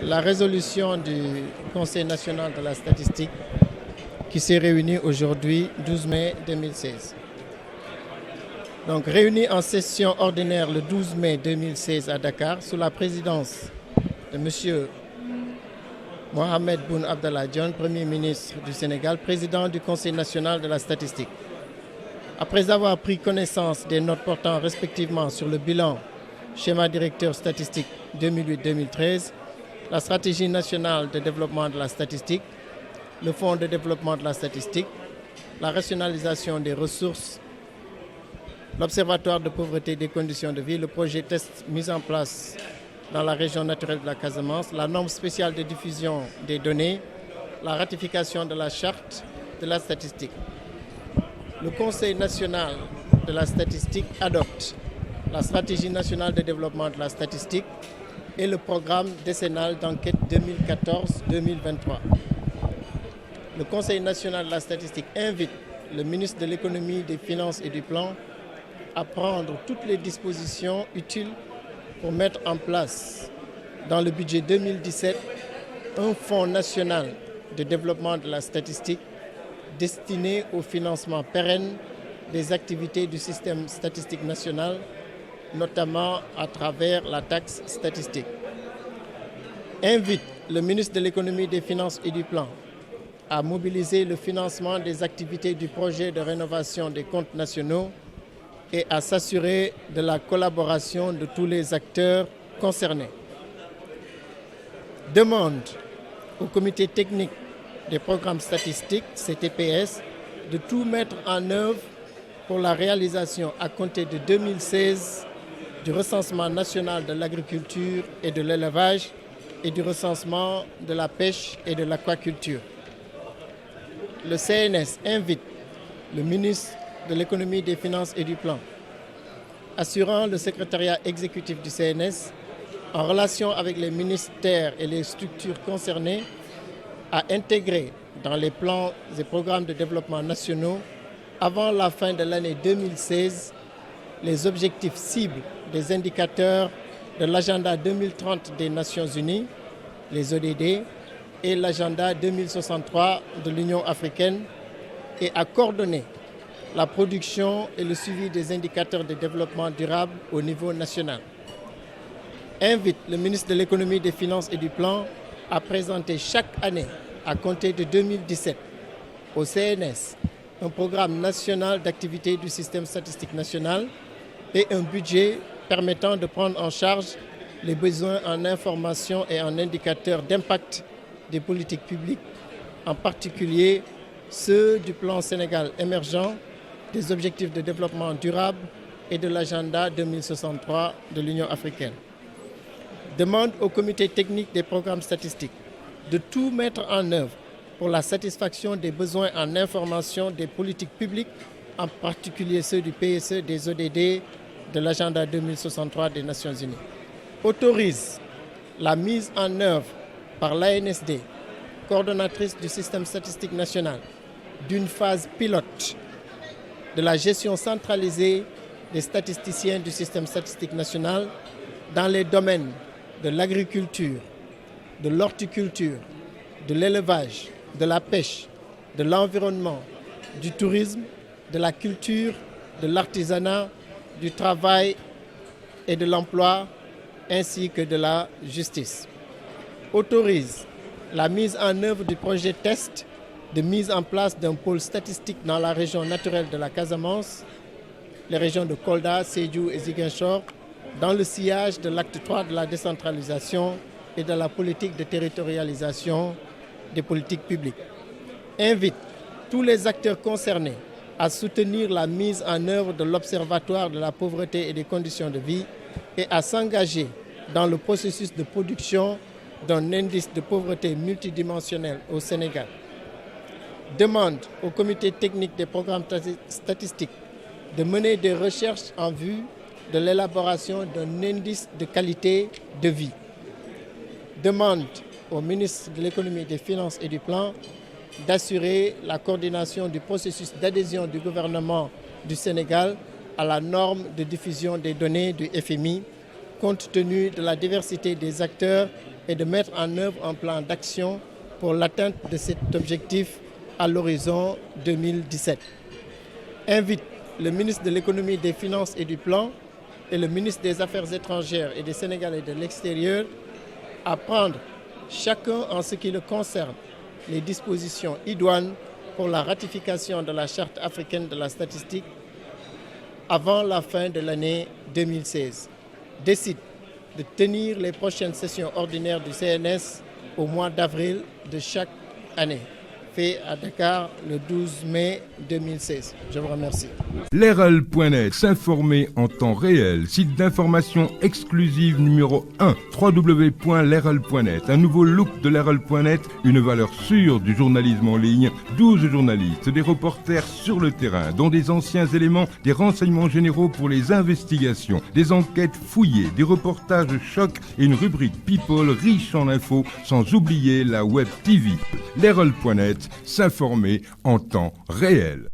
La résolution du Conseil national de la statistique qui s'est réuni aujourd'hui, 12 mai 2016. Donc réuni en session ordinaire le 12 mai 2016 à Dakar sous la présidence de M. Mohamed Boun Abdallah Dionne, Premier ministre du Sénégal, président du Conseil national de la statistique. Après avoir pris connaissance des notes portant respectivement sur le bilan, schéma directeur statistique 2008-2013, la stratégie nationale de développement de la statistique, le fonds de développement de la statistique, la rationalisation des ressources, l'observatoire de pauvreté des conditions de vie, le projet test mis en place dans la région naturelle de la Casamance, la norme spéciale de diffusion des données, la ratification de la charte de la statistique. Le Conseil national de la statistique adopte la stratégie nationale de développement de la statistique et le programme décennal d'enquête 2014-2023. Le Conseil national de la statistique invite le ministre de l'économie, des finances et du plan à prendre toutes les dispositions utiles pour mettre en place dans le budget 2017 un fonds national de développement de la statistique destiné au financement pérenne des activités du système statistique national, notamment à travers la taxe statistique. Invite le ministre de l'économie, des finances et du plan à mobiliser le financement des activités du projet de rénovation des comptes nationaux et à s'assurer de la collaboration de tous les acteurs concernés. Demande au comité technique des programmes statistiques, CTPS, de tout mettre en œuvre pour la réalisation à compter de 2016 du recensement national de l'agriculture et de l'élevage et du recensement de la pêche et de l'aquaculture. Le CNS invite le ministre de l'économie, des finances et du plan, assurant le secrétariat exécutif du CNS, en relation avec les ministères et les structures concernées, à intégrer dans les plans et programmes de développement nationaux, avant la fin de l'année 2016, les objectifs cibles des indicateurs de l'agenda 2030 des Nations Unies, les ODD, et l'agenda 2063 de l'Union africaine, et à coordonner la production et le suivi des indicateurs de développement durable au niveau national. Invite le ministre de l'économie, des finances et du plan à présenter chaque année, à compter de 2017, au CNS, un programme national d'activité du système statistique national et un budget permettant de prendre en charge les besoins en information et en indicateurs d'impact des politiques publiques, en particulier ceux du plan Sénégal émergent, des objectifs de développement durable et de l'agenda 2063 de l'Union africaine. Demande au comité technique des programmes statistiques de tout mettre en œuvre pour la satisfaction des besoins en information des politiques publiques, en particulier ceux du PSE, des ODD, de l'agenda 2063 des Nations Unies. Autorise la mise en œuvre par l'ANSD, coordonnatrice du système statistique national, d'une phase pilote de la gestion centralisée des statisticiens du système statistique national dans les domaines de l'agriculture, de l'horticulture, de l'élevage, de la pêche, de l'environnement, du tourisme, de la culture, de l'artisanat, du travail et de l'emploi, ainsi que de la justice. Autorise la mise en œuvre du projet test de mise en place d'un pôle statistique dans la région naturelle de la Casamance, les régions de Kolda, Sédhiou et Ziguinchor, dans le sillage de l'acte 3 de la décentralisation et de la politique de territorialisation des politiques publiques. Invite tous les acteurs concernés à soutenir la mise en œuvre de l'Observatoire de la pauvreté et des conditions de vie et à s'engager dans le processus de production d'un indice de pauvreté multidimensionnel au Sénégal. Demande au comité technique des programmes statistiques de mener des recherches en vue de l'élaboration d'un indice de qualité de vie. Demande au ministre de l'économie, des finances et du plan d'assurer la coordination du processus d'adhésion du gouvernement du Sénégal à la norme de diffusion des données du FMI, compte tenu de la diversité des acteurs et de mettre en œuvre un plan d'action pour l'atteinte de cet objectif à l'horizon 2017. Invite le ministre de l'économie, des finances et du plan et le ministre des Affaires étrangères et des Sénégalais de l'extérieur à prendre chacun en ce qui le concerne les dispositions idoines pour la ratification de la Charte africaine de la statistique avant la fin de l'année 2016. Décide de tenir les prochaines sessions ordinaires du CNS au mois d'avril de chaque année. Fait à Dakar le 12 mai 2016. Je vous remercie. Leral.net, s'informer en temps réel. Site d'information exclusive numéro 1, www.leral.net. Un nouveau look de Leral.net, une valeur sûre du journalisme en ligne. 12 journalistes, des reporters sur le terrain, dont des anciens éléments, des renseignements généraux pour les investigations, des enquêtes fouillées, des reportages chocs et une rubrique People riche en infos, sans oublier la Web TV. Leral.net, s'informer en temps réel.